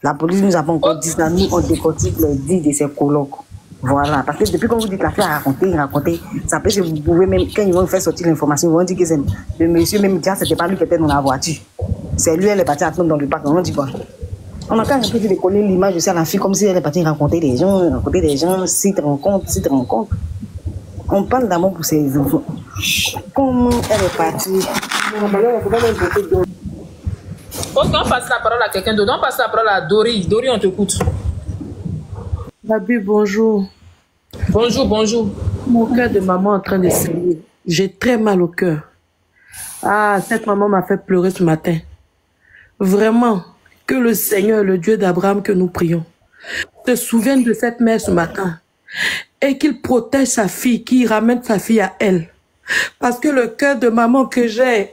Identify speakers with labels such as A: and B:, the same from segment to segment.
A: La police nous a pas encore dit ça. Nous, on décortique les dits de ses colocs. Voilà. Parce que depuis qu'on vous dit que la fille a raconté, ça peut que vous pouvez même, quand ils vont faire sortir l'information, ils vont dire que c'est le monsieur, même déjà, c'était pas lui qui était dans la voiture. C'est lui, elle est partie attendre dans le parc. On dit quoi? On a quand même un peu décoller l'image de la fille comme si elle est partie raconter des gens, site rencontre. On parle d'amour pour ses enfants. Comment elle est partie?
B: On passe la parole à quelqu'un d'autre. On passe la parole à Dori. Dori, on t'écoute.
C: Babi, bonjour.
B: Bonjour.
C: Mon cœur de maman est en train de saigner. J'ai très mal au cœur. Ah, cette maman m'a fait pleurer ce matin. Vraiment, que le Seigneur, le Dieu d'Abraham que nous prions, se souvienne de cette mère ce matin et qu'il protège sa fille, qu'il ramène sa fille à elle. Parce que le cœur de maman que j'ai,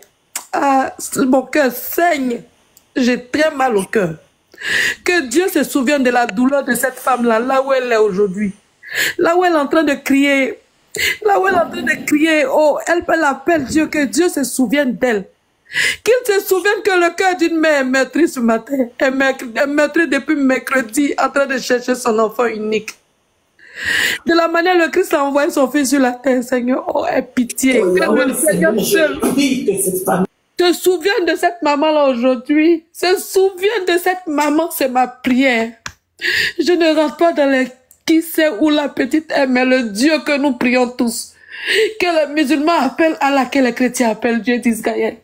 C: mon cœur saigne. J'ai très mal au cœur. Que Dieu se souvienne de la douleur de cette femme-là, là où elle est aujourd'hui. Là où elle est en train de crier. Oh, elle appelle Dieu, que Dieu se souvienne d'elle. Qu'il se souvienne que le cœur d'une mère est meurtri ce matin. Est meurtri depuis mercredi, en train de chercher son enfant unique. De la manière le Christ a envoyé son fils sur la terre, Seigneur. Oh, aie pitié. Que le Seigneur seul se souvienne de cette maman-là aujourd'hui. Se souvienne de cette maman, c'est ma prière. Je ne rentre pas dans les qui sait où la petite est, mais le Dieu que nous prions tous. Que les musulmans appellent Allah, que les chrétiens appellent Dieu d'Israël.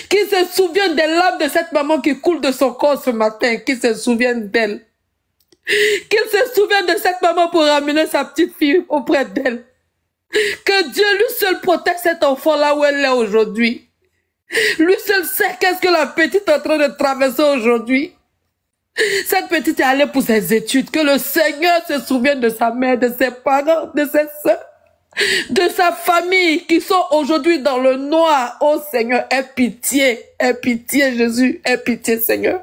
C: Qui se souvienne des larmes de cette maman qui coule de son corps ce matin. Qui se souvienne d'elle. Qu'il se souvienne de cette maman pour ramener sa petite fille auprès d'elle. Que Dieu lui seul protège cet enfant là où elle est aujourd'hui. Lui seul sait qu'est-ce que la petite est en train de traverser aujourd'hui. Cette petite est allée pour ses études. Que le Seigneur se souvienne de sa mère, de ses parents, de ses soeurs, de sa famille qui sont aujourd'hui dans le noir. Oh Seigneur, aie pitié Jésus, aie pitié Seigneur.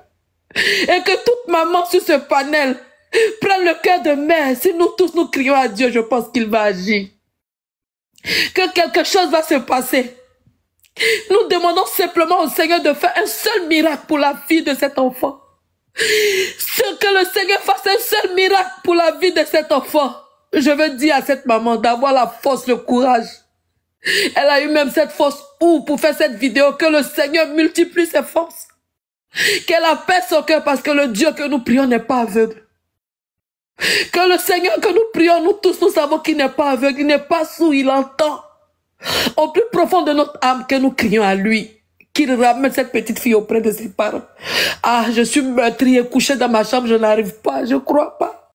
C: Et que toute maman sur ce panel prenne le cœur de mère. Si nous tous nous crions à Dieu, je pense qu'il va agir. Que quelque chose va se passer. Nous demandons simplement au Seigneur de faire un seul miracle pour la vie de cet enfant. Que le Seigneur fasse un seul miracle pour la vie de cet enfant. Je veux dire à cette maman d'avoir la force, le courage. Elle a eu même cette force pour faire cette vidéo. Que le Seigneur multiplie ses forces. Qu'elle apaise son cœur parce que le Dieu que nous prions n'est pas aveugle. Que le Seigneur que nous prions, nous tous, nous savons qu'il n'est pas aveugle, il n'est pas sourd, il entend. Au plus profond de notre âme que nous crions à lui, qu'il ramène cette petite fille auprès de ses parents. Ah, je suis meurtrie et couchée dans ma chambre, je n'arrive pas, je crois pas.